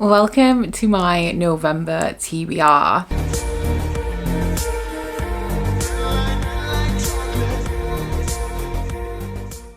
Welcome to my November TBR.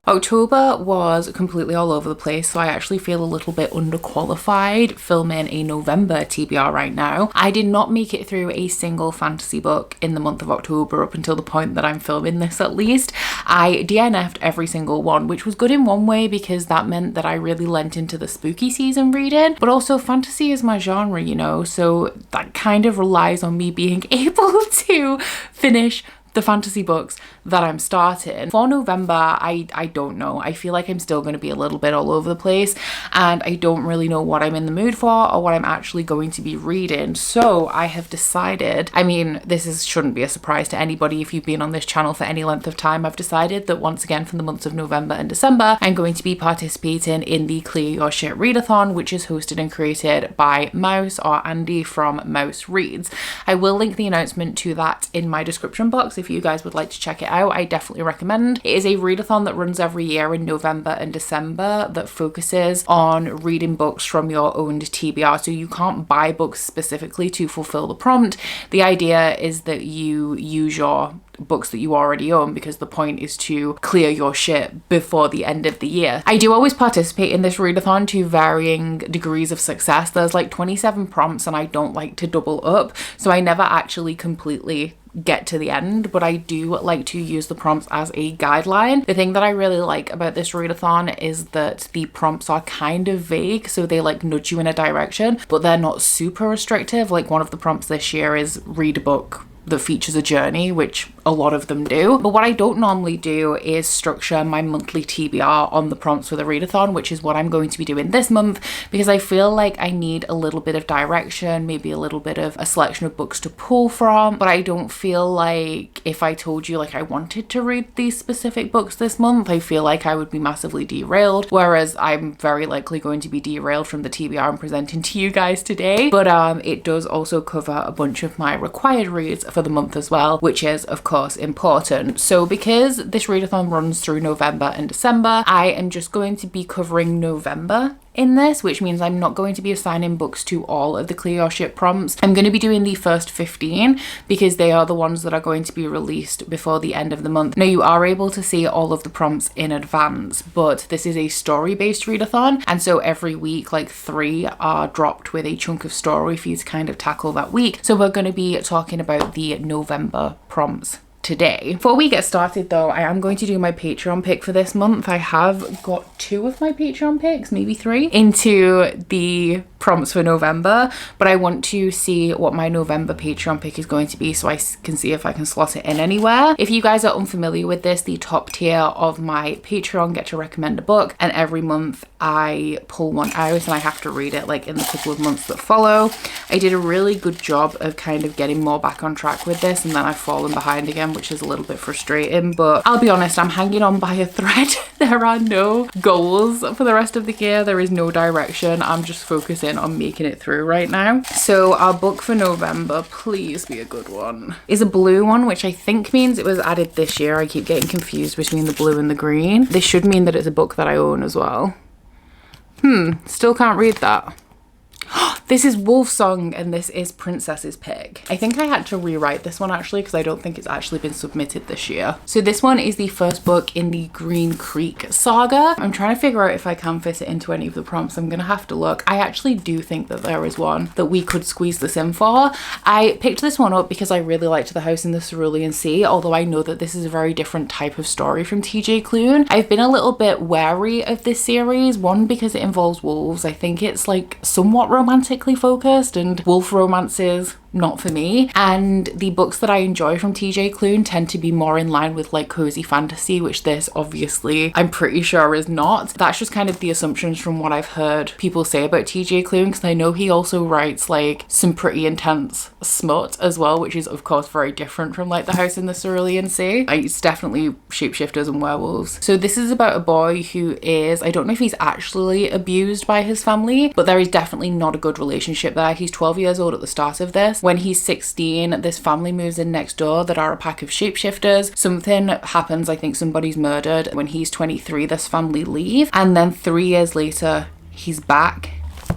October was completely all over the place, so I actually feel a little bit underqualified filming a November TBR right now. I did not make it through a single fantasy book in the month of October up until the point that I'm filming this at least. I DNF'd every single one, which was good in one way because that meant that I really lent into the spooky season reading, but also fantasy is my genre, you know, so that kind of relies on me being able to finish the fantasy books that I'm starting. For November, I don't know. I feel like I'm still going to be a little bit all over the place and I don't really know what I'm in the mood for or what I'm actually going to be reading. So I have decided, shouldn't be a surprise to anybody if you've been on this channel for any length of time. I've decided that once again for the months of November and December, I'm going to be participating in the Clearursht Readathon, which is hosted and created by Mouse or Andy from Mouse Reads. I will link the announcement to that in my description box if you guys would like to check it out. I definitely recommend. It is a readathon that runs every year in November and December that focuses on reading books from your owned TBR. So you can't buy books specifically to fulfill the prompt. The idea is that you use your books that you already own because the point is to clear your shit before the end of the year. I do always participate in this readathon to varying degrees of success. There's like 27 prompts and I don't like to double up, so I never actually completely get to the end, but I do like to use the prompts as a guideline. The thing that I really like about this readathon is that the prompts are kind of vague, so they like nudge you in a direction, but they're not super restrictive. Like one of the prompts this year is read a book that features a journey, which a lot of them do. But what I don't normally do is structure my monthly TBR on the prompts for the readathon, which is what I'm going to be doing this month because I feel like I need a little bit of direction, maybe a little bit of a selection of books to pull from, but I don't feel like if I told you like I wanted to read these specific books this month, I feel like I would be massively derailed, whereas I'm very likely going to be derailed from the TBR I'm presenting to you guys today. But it does also cover a bunch of my required reads for the month as well, which is of course important. So because this readathon runs through November and December, I am just going to be covering November in this, which means I'm not going to be assigning books to all of the Clearursht prompts. I'm going to be doing the first 15 because they are the ones that are going to be released before the end of the month. Now you are able to see all of the prompts in advance, but this is a story-based readathon, and so every week like 3 are dropped with a chunk of story for you to kind of tackle that week. So we're going to be talking about the November prompts today. Before we get started though, I am going to do my Patreon pick for this month. I have got 2 of my Patreon picks, maybe 3, into the prompts for November, but I want to see what my November Patreon pick is going to be so I can see if I can slot it in anywhere. If you guys are unfamiliar with this, the top tier of my Patreon get to recommend a book, and every month I pull one out and I have to read it like in the couple of months that follow. I did a really good job of kind of getting more back on track with this, and then I've fallen behind again, which is a little bit frustrating, but I'll be honest, I'm hanging on by a thread. There are no goals for the rest of the year. There is no direction. I'm just focusing on making it through right now. So our book for November, please be a good one, is a blue one, which I think means it was added this year. I keep getting confused between the blue and the green. This should mean that it's a book that I own as well. Still can't read that. This is Wolfsong and this is Princess's Pick. I think I had to rewrite this one actually because I don't think it's actually been submitted this year. So this one is the first book in the Green Creek saga. I'm trying to figure out if I can fit it into any of the prompts. I'm gonna have to look. I actually do think that there is one that we could squeeze this in for. I picked this one up because I really liked The House in the Cerulean Sea, although I know that this is a very different type of story from TJ Klune. I've been a little bit wary of this series, one because it involves wolves. I think it's like somewhat romantically focused, and wolf romances not for me, and the books that I enjoy from TJ Klune tend to be more in line with like cozy fantasy, which this obviously I'm pretty sure is not. That's just kind of the assumptions from what I've heard people say about TJ Klune, because I know he also writes like some pretty intense smut as well, which is of course very different from like The House in the Cerulean Sea. It's definitely shapeshifters and werewolves. So this is about a boy who is, I don't know if he's actually abused by his family, but there is definitely not a good relationship there. He's 12 years old at the start of this. When he's 16, this family moves in next door that are a pack of shapeshifters. Something happens, I think somebody's murdered. When he's 23, this family leave, and then 3 years later he's back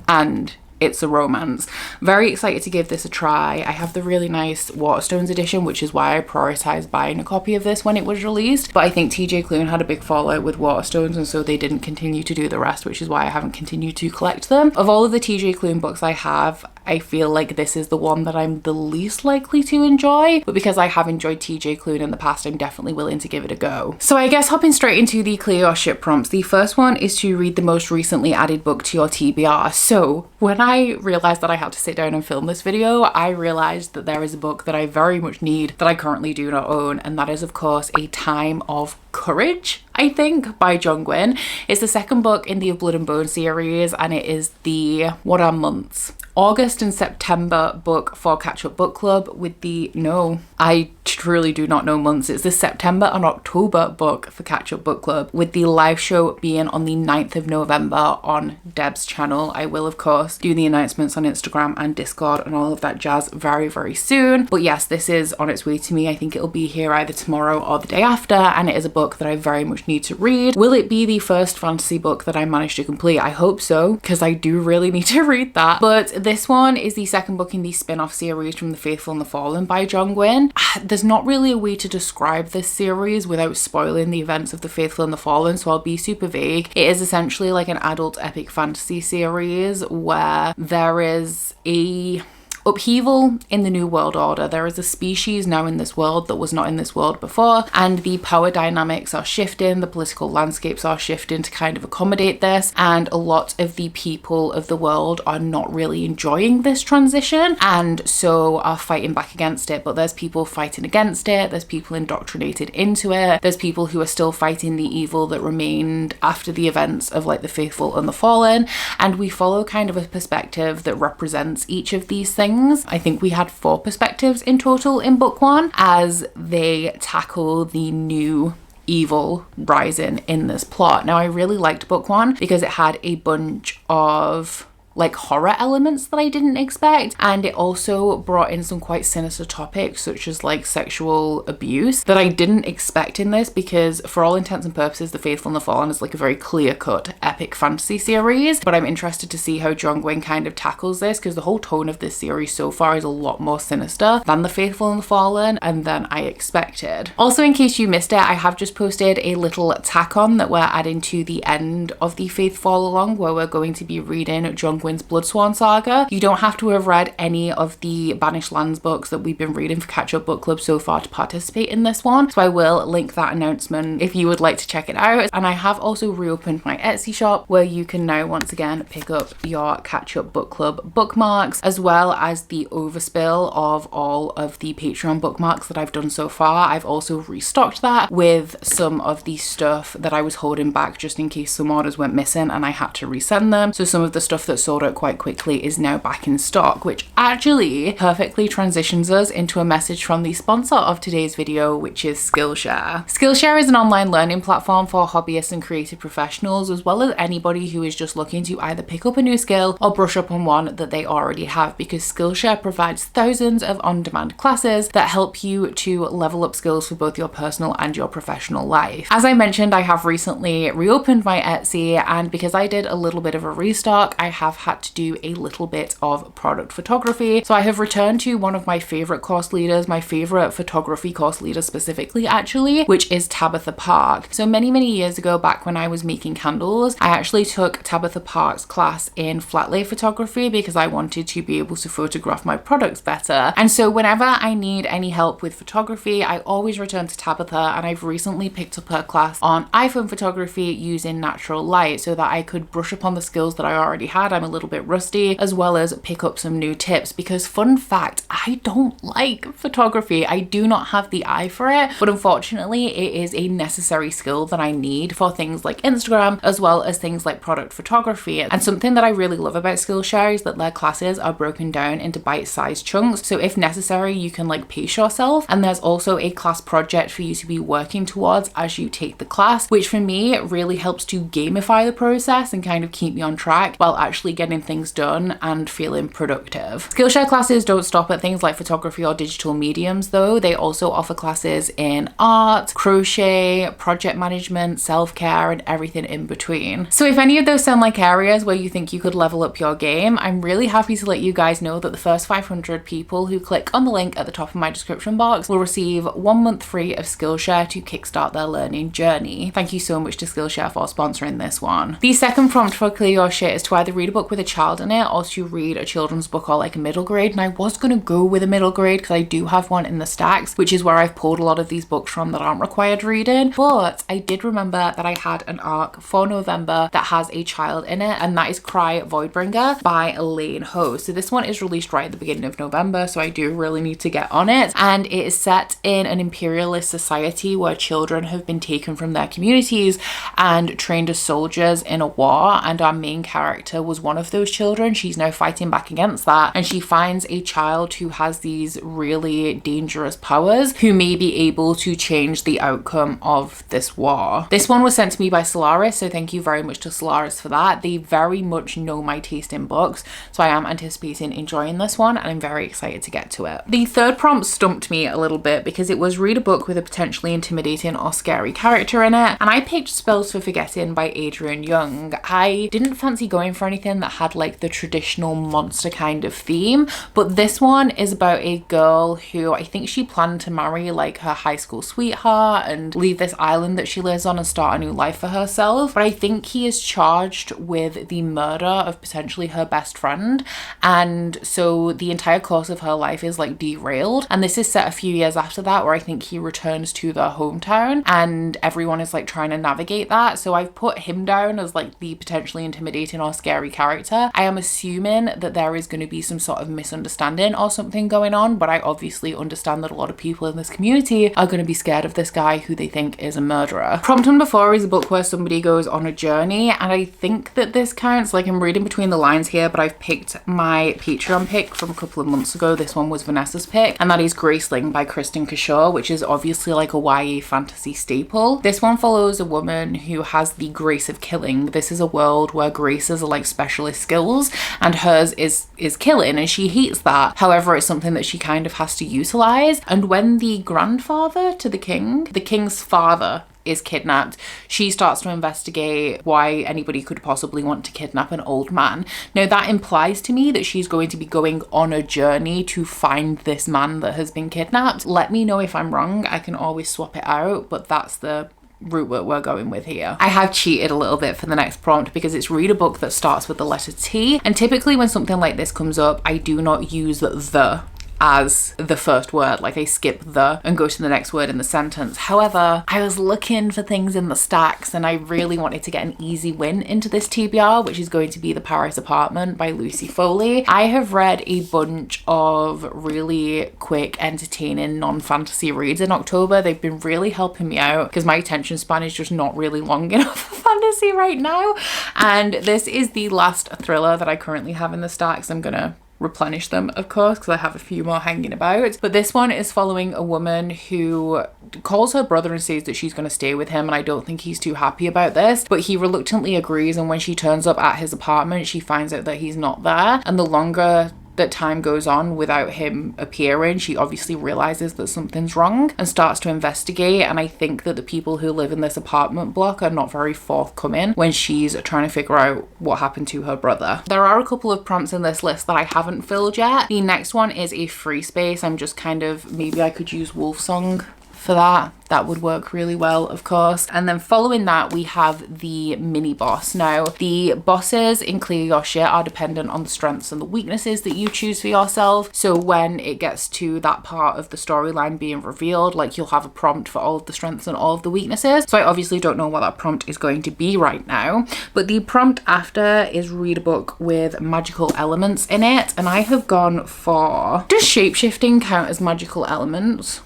and it's a romance. Very excited to give this a try. I have the really nice Waterstones edition, which is why I prioritized buying a copy of this when it was released. But I think TJ Klune had a big fallout with Waterstones, and so they didn't continue to do the rest, which is why I haven't continued to collect them. Of all of the TJ Klune books I have, I feel like this is the one that I'm the least likely to enjoy, but because I have enjoyed TJ Klune in the past, I'm definitely willing to give it a go. So I guess hopping straight into the Clearursht ship prompts, the first one is to read the most recently added book to your TBR. So when I realized that I had to sit down and film this video, I realized that there is a book that I very much need that I currently do not own, and that is of course A Time of Courage, I think, by Jungwin. It's the second book in the Of Blood and Bone series, and it is the, what are months? August and September book for Catch Up Book Club with the, no, I truly do not know months. It's the September and October book for Catch Up Book Club, with the live show being on the 9th of November on Deb's channel. I will of course do the announcements on Instagram and Discord and all of that jazz very, very soon. But yes, this is on its way to me. I think it'll be here either tomorrow or the day after, and it is a book that I very much need to read. Will it be the first fantasy book that I manage to complete? I hope so, because I do really need to read that. But this one is the second book in the spin-off series from The Faithful and the Fallen by Jungwin. There's not really a way to describe this series without spoiling the events of The Faithful and the Fallen, so I'll be super vague. It is essentially like an adult epic fantasy series where there is a upheaval in the New World Order. There is a species now in this world that was not in this world before, and the power dynamics are shifting, the political landscapes are shifting to kind of accommodate this, and a lot of the people of the world are not really enjoying this transition, and so are fighting back against it. But there's people fighting against it, there's people indoctrinated into it, there's people who are still fighting the evil that remained after the events of like The Faithful and the Fallen, and we follow kind of a perspective that represents each of these things. I think we had 4 perspectives in total in book 1 as they tackle the new evil rising in this plot. Now, I really liked book 1 because it had a bunch of like horror elements that I didn't expect, and it also brought in some quite sinister topics such as like sexual abuse that I didn't expect in this, because for all intents and purposes The Faithful and the Fallen is like a very clear-cut epic fantasy series, but I'm interested to see how Jungwin kind of tackles this, because the whole tone of this series so far is a lot more sinister than The Faithful and the Fallen and than I expected. Also, in case you missed it, I have just posted a little tack on that we're adding to the end of the Faithful along, where we're going to be reading Jungwin's Bloodsworn saga. You don't have to have read any of the Banished Lands books that we've been reading for Catch Up Book Club so far to participate in this one, so I will link that announcement if you would like to check it out. And I have also reopened my Etsy shop, where you can now once again pick up your Catch Up Book Club bookmarks, as well as the overspill of all of the Patreon bookmarks that I've done so far. I've also restocked that with some of the stuff that I was holding back just in case some orders went missing and I had to resend them. So some of the stuff that sold out quite quickly is now back in stock, which actually perfectly transitions us into a message from the sponsor of today's video, which is Skillshare. Skillshare is an online learning platform for hobbyists and creative professionals, as well as anybody who is just looking to either pick up a new skill or brush up on one that they already have, because Skillshare provides thousands of on-demand classes that help you to level up skills for both your personal and your professional life. As I mentioned, I have recently reopened my Etsy, and because I did a little bit of a restock, I have had to do a little bit of product photography. So I have returned to one of my favorite course leaders, my favorite photography course leader specifically actually, which is Tabitha Park. So many years ago, back when I was making candles, I actually took Tabitha Park's class in flat lay photography because I wanted to be able to photograph my products better. And so whenever I need any help with photography, I always return to Tabitha, and I've recently picked up her class on iPhone photography using natural light so that I could brush up on the skills that I already had. I'm a little bit rusty, as well as pick up some new tips, because fun fact, I don't like photography. I do not have the eye for it, but unfortunately it is a necessary skill that I need for things like Instagram, as well as things like product photography. And something that I really love about Skillshare is that their classes are broken down into bite-sized chunks, so if necessary you can like pace yourself, and there's also a class project for you to be working towards as you take the class, which for me really helps to gamify the process and kind of keep me on track while actually getting things done and feeling productive. Skillshare classes don't stop at things like photography or digital mediums though. They also offer classes in art, crochet, project management, self-care, and everything in between. So if any of those sound like areas where you think you could level up your game, I'm really happy to let you guys know that the first 500 people who click on the link at the top of my description box will receive 1 month free of Skillshare to kickstart their learning journey. Thank you so much to Skillshare for sponsoring this one. The second prompt for Clear Your Shit is to either read a book with a child in it or to read a children's book or like a middle grade. And I was gonna go with a middle grade because I do have one in the stacks, which is where I've pulled a lot of these books from that aren't required reading. But I did remember that I had an arc for November that has a child in it, and that is Cry Voidbringer by Elaine Ho. So this one is released right at the beginning of November, so I do really need to get on it. And it is set in an imperialist society where children have been taken from their communities and trained as soldiers in a war, and our main character was one of those children. She's now fighting back against that, and she finds a child who has these really dangerous powers who may be able to change the outcome of this war. This one was sent to me by Solaris, so thank you very much to Solaris for that. They very much know my taste in books, so I am anticipating enjoying this one, and I'm very excited to get to it. The third prompt stumped me a little bit because it was read a book with a potentially intimidating or scary character in it, and I picked Spells for Forgetting by Adrian Young. I didn't fancy going for anything that had like the traditional monster kind of theme, but this one is about a girl who I think she planned to marry like her high school sweetheart and leave this island that she lives on and start a new life for herself, but I think he is charged with the murder of potentially her best friend, and so the entire course of her life is like derailed. And this is set a few years after that, where I think he returns to their hometown and everyone is like trying to navigate that. So I've put him down as like the potentially intimidating or scary character. I am assuming that there is going to be some sort of misunderstanding or something going on, but I obviously understand that a lot of people in this community are going to be scared of this guy who they think is a murderer. Prompt number 4 is a book where somebody goes on a journey, and I think that this counts. Like, I'm reading between the lines here, but I've picked my Patreon pick from a couple of months ago. This one was Vanessa's pick, and that is Graceling by Kristen Cashore, which is obviously like a YA fantasy staple. This one follows a woman who has the grace of killing. This is a world where graces are like specialist skills, and hers is killing, and she hates that. However, it's something that she kind of has to utilize. And when the grandfather to the king's father is kidnapped, she starts to investigate why anybody could possibly want to kidnap an old man. Now that implies to me that she's going to be going on a journey to find this man that has been kidnapped. Let me know if I'm wrong, I can always swap it out, but that's the route that we're going with here. I have cheated a little bit for the next prompt because it's read a book that starts with the letter T, and typically when something like this comes up, I do not use the as the first word. Like, I skip the and go to the next word in the sentence. However, I was looking for things in the stacks and I really wanted to get an easy win into this TBR, which is going to be The Paris Apartment by Lucy Foley. I have read a bunch of really quick, entertaining non-fantasy reads in October. They've been really helping me out because my attention span is just not really long enough for fantasy right now. And this is the last thriller that I currently have in the stacks. I'm gonna replenish them, of course, because I have a few more hanging about. But this one is following a woman who calls her brother and says that she's going to stay with him, and I don't think he's too happy about this, but he reluctantly agrees. And when she turns up at his apartment, she finds out that he's not there, and the longer that time goes on without him appearing, she obviously realizes that something's wrong and starts to investigate. And I think that the people who live in this apartment block are not very forthcoming when she's trying to figure out what happened to her brother. There are a couple of prompts in this list that I haven't filled yet. The next one is a free space. I'm just kind of, maybe I could use Wolfsong for that. That would work really well, of course. And then following that, we have the mini boss. Now, the bosses in Clear Your Shit are dependent on the strengths and the weaknesses that you choose for yourself. So when it gets to that part of the storyline being revealed, like, you'll have a prompt for all of the strengths and all of the weaknesses. So I obviously don't know what that prompt is going to be right now, but the prompt after is read a book with magical elements in it. And I have gone for, does shapeshifting count as magical elements?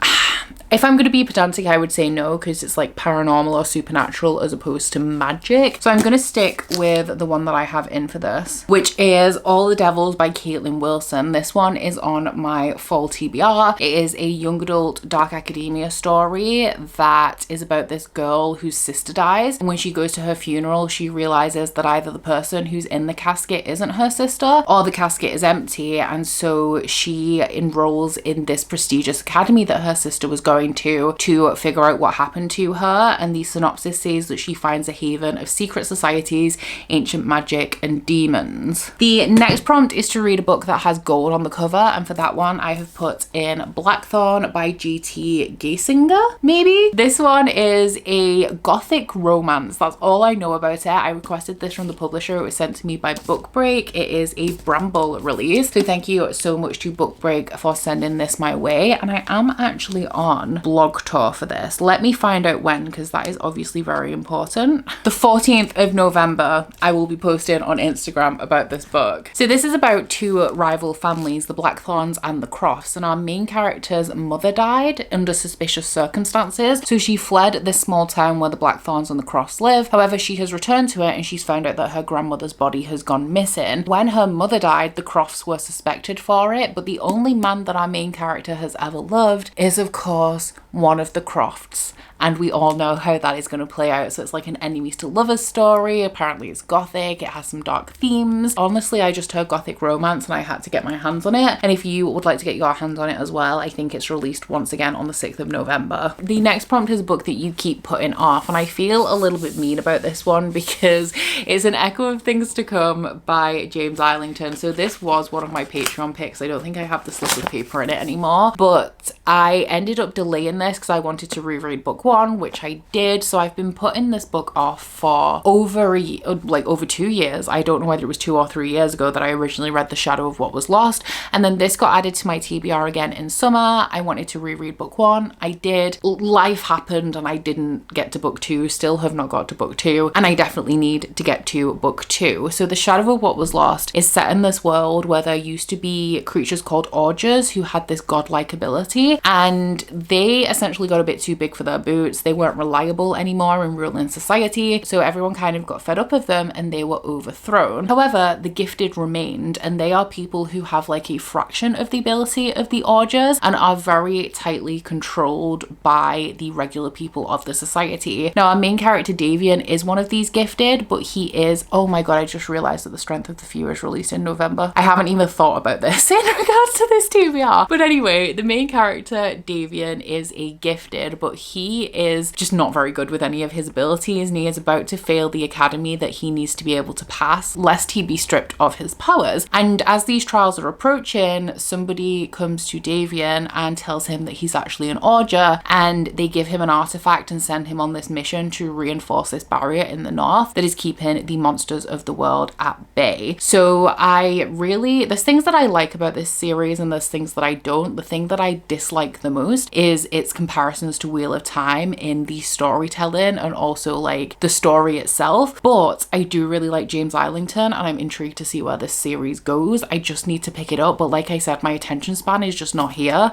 If I'm going to be pedantic, I would say no, because it's like paranormal or supernatural as opposed to magic. So I'm going to stick with the one that I have in for this, which is All the Devils by Caitlin Wilson. This one is on my fall TBR. It is a young adult dark academia story that is about this girl whose sister dies. And when she goes to her funeral, she realizes that either the person who's in the casket isn't her sister or the casket is empty. And so she enrolls in this prestigious academy that her sister was going to figure out what happened to her. And the synopsis says that she finds a haven of secret societies, ancient magic, and demons. The next prompt is to read a book that has gold on the cover, and for that one I have put in Blackthorn by G.T. Gasinger, maybe? This one is a gothic romance. That's all I know about it. I requested this from the publisher. It was sent to me by Bookbreak. It is a Bramble release, so thank you so much to Bookbreak for sending this my way. And I am actually on blog tour for this. Let me find out when, because that is obviously very important. The 14th of November I will be posting on Instagram about this book. So this is about two rival families, the Blackthorns and the Crofts, and our main character's mother died under suspicious circumstances, so she fled this small town where the Blackthorns and the Crofts live. However, she has returned to it and she's found out that her grandmother's body has gone missing. When her mother died, the Crofts were suspected for it, but the only man that our main character has ever loved is, of course, one of the Crofts. And we all know how that is going to play out. So it's like an enemies to lovers story. Apparently it's gothic. It has some dark themes. Honestly, I just heard gothic romance and I had to get my hands on it. And if you would like to get your hands on it as well, I think it's released once again on the 6th of November. The next prompt is a book that you keep putting off. And I feel a little bit mean about this one because it's an echo of things to come by James Islington. So this was one of my Patreon picks. I don't think I have the slip of paper in it anymore. But I ended up delaying this because I wanted to reread book one, which I did. So I've been putting this book off for over 2 years. I don't know whether it was 2 or 3 years ago that I originally read The Shadow of What Was Lost, and then this got added to my TBR again in summer. I wanted to reread book one. I did. Life happened and I didn't get to book two. Still have not got to book two, and I definitely need to get to book two. So The Shadow of What Was Lost is set in this world where there used to be creatures called augurs who had this godlike ability, and they essentially got a bit too big for their boots. They weren't reliable anymore in ruling society, so everyone kind of got fed up of them and they were overthrown. However, the gifted remained, and they are people who have like a fraction of the ability of the augurs and are very tightly controlled by the regular people of the society. Now, our main character Davian is one of these gifted, but he is, oh my god, I just realized that The Strength of the Few is released in November. I haven't even thought about this in regards to this TBR. But anyway, the main character Davian is a gifted, but he is just not very good with any of his abilities, and he is about to fail the academy that he needs to be able to pass, lest he be stripped of his powers. And as these trials are approaching, somebody comes to Davian and tells him that he's actually an augur, and they give him an artifact and send him on this mission to reinforce this barrier in the north that is keeping the monsters of the world at bay. So there's things that I like about this series and there's things that I don't. The thing that I dislike the most is its comparisons to Wheel of Time in the storytelling and also like the story itself. But I do really like James Islington and I'm intrigued to see where this series goes. I just need to pick it up, but like I said, my attention span is just not here.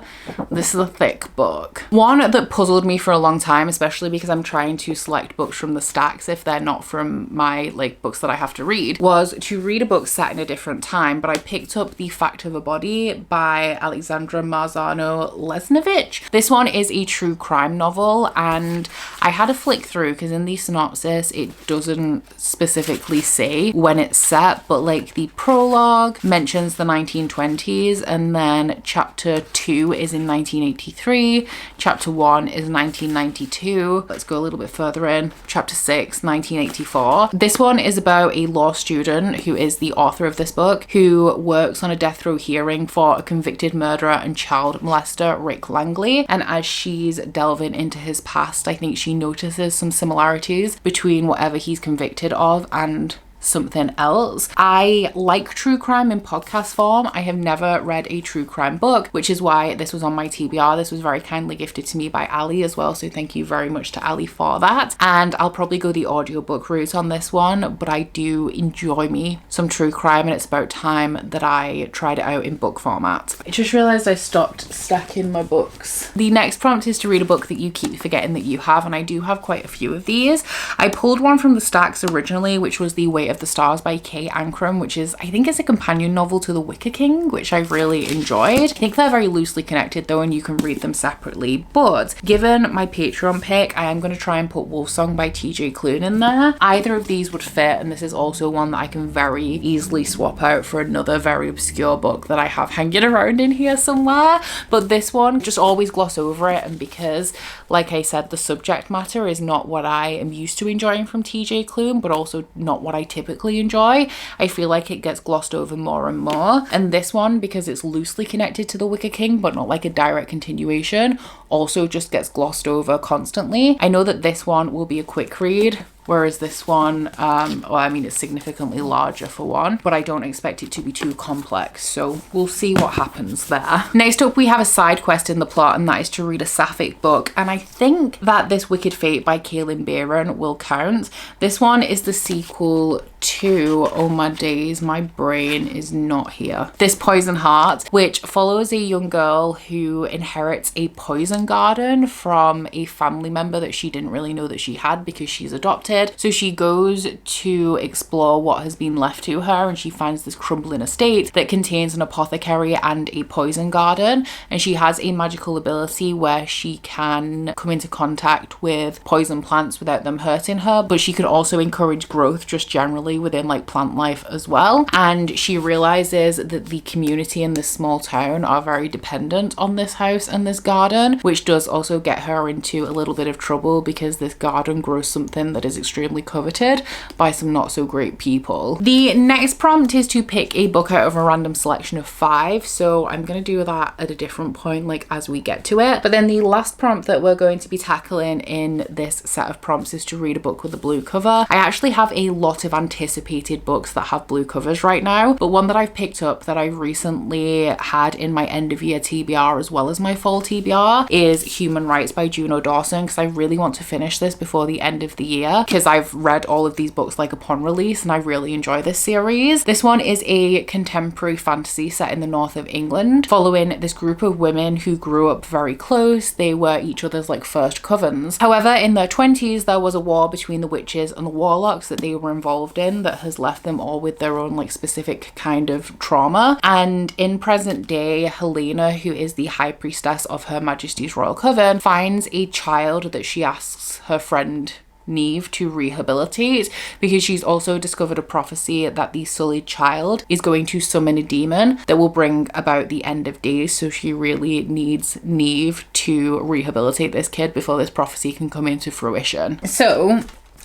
This is a thick book. One that puzzled me for a long time, especially because I'm trying to select books from the stacks if they're not from my like books that I have to read, was to read a book set in a different time. But I picked up The Fact of a Body by Alexandra Marzano-Lesnevich. This one is a true crime novel, and I had a flick through because in the synopsis it doesn't specifically say when it's set, but like the prologue mentions the 1920s, and then chapter 2 is in 1983, chapter 1 is 1992. Let's go a little bit further in. Chapter 6, 1984. This one is about a law student who is the author of this book, who works on a death row hearing for a convicted murderer and child molester, Rick Langley. And as she's delving into his past, I think she notices some similarities between whatever he's convicted of and something else. I like true crime in podcast form. I have never read a true crime book, which is why this was on my TBR. This was very kindly gifted to me by Ali as well, so thank you very much to Ali for that. And I'll probably go the audiobook route on this one, but I do enjoy me some true crime, and it's about time that I tried it out in book format. I just realized I stopped stacking my books. The next prompt is to read a book that you keep forgetting that you have, and I do have quite a few of these. I pulled one from the stacks originally, which was The Weight of the Stars by Kay Ancrum, which is, I think, is a companion novel to The Wicker King, which I really enjoyed. I think they're very loosely connected though, and you can read them separately, but given my Patreon pick, I am going to try and put Wolfsong by TJ Klune in there. Either of these would fit, and this is also one that I can very easily swap out for another very obscure book that I have hanging around in here somewhere. But this one, just always gloss over it, and because, like I said, the subject matter is not what I am used to enjoying from TJ Klune, but also not what I typically enjoy, I feel like it gets glossed over more and more. And this one, because it's loosely connected to The Wicker King but not like a direct continuation, also just gets glossed over constantly. I know that this one will be a quick read, whereas this one, well, I mean, it's significantly larger for one, but I don't expect it to be too complex, so we'll see what happens there. Next up, we have a side quest in the plot, and that is to read a sapphic book, and I think that this Wicked Fate by Kaylin Bayron will count. This one is the sequel to, oh my days, my brain is not here, This Poison Heart, which follows a young girl who inherits a poison garden from a family member that she didn't really know that she had because she's adopted. So she goes to explore what has been left to her, and she finds this crumbling estate that contains an apothecary and a poison garden, and she has a magical ability where she can come into contact with poison plants without them hurting her, but she can also encourage growth just generally within like plant life as well. And she realizes that the community in this small town are very dependent on this house and this garden, which does also get her into a little bit of trouble because this garden grows something that is extremely coveted by some not so great people. The next prompt is to pick a book out of a random selection of 5, so I'm going to do that at a different point, like as we get to it. But then the last prompt that we're going to be tackling in this set of prompts is to read a book with a blue cover. I actually have a lot of anticipated books that have blue covers right now, but one that I've picked up that I recently had in my end of year TBR as well as my fall TBR is Human Rights by Juno Dawson, because I really want to finish this before the end of the year, because I've read all of these books like upon release and I really enjoy this series. This one is a contemporary fantasy set in the north of England, following this group of women who grew up very close. They were each other's like first covens. However, in their 20s there was a war between the witches and the warlocks that they were involved in that has left them all with their own like specific kind of trauma. And in present day, Helena, who is the high priestess of Her Majesty's Royal Coven, finds a child that she asks her friend Neve to rehabilitate, because she's also discovered a prophecy that the sullied child is going to summon a demon that will bring about the end of days, so she really needs Neve to rehabilitate this kid before this prophecy can come into fruition. So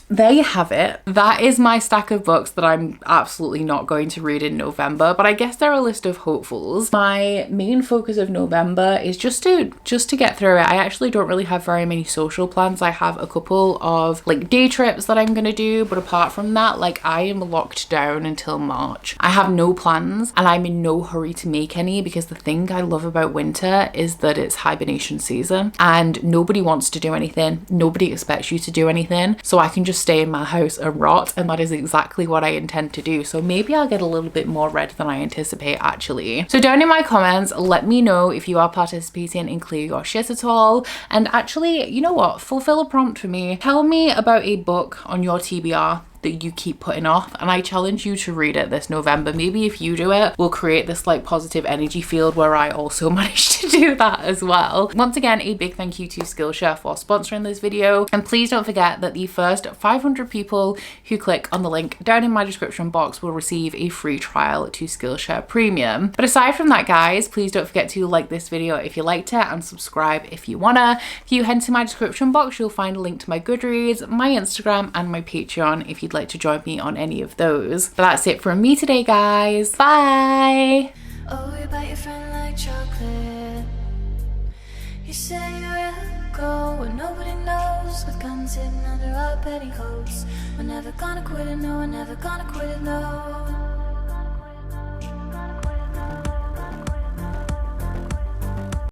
there you have it. That is my stack of books that I'm absolutely not going to read in November, but I guess they're a list of hopefuls. My main focus of November is just to get through it. I actually don't really have very many social plans. I have a couple of like day trips that I'm gonna do, but apart from that, like I am locked down until March. I have no plans and I'm in no hurry to make any, because the thing I love about winter is that it's hibernation season and nobody wants to do anything. Nobody expects you to do anything. So I can just stay in my house and rot, and that is exactly what I intend to do. So maybe I'll get a little bit more read than I anticipate actually. So down in my comments, let me know if you are participating in Clear Your Shit at all. And actually, you know what? Fulfill a prompt for me. Tell me about a book on your TBR that you keep putting off, and I challenge you to read it this November. Maybe if you do it, we'll create this like positive energy field where I also manage to do that as well. Once again, a big thank you to Skillshare for sponsoring this video, and please don't forget that the first 500 people who click on the link down in my description box will receive a free trial to Skillshare Premium. But aside from that, guys, please don't forget to like this video if you liked it and subscribe if you wanna. If you head to my description box, you'll find a link to my Goodreads, my Instagram and my Patreon if you'd like to join me on any of those. But that's it from me today, guys. Bye. Oh, you bite your friend like chocolate. You say you'll go where nobody knows, with guns hidden under our petticoats. We're never gonna quit it, no, we're never gonna quit it, no.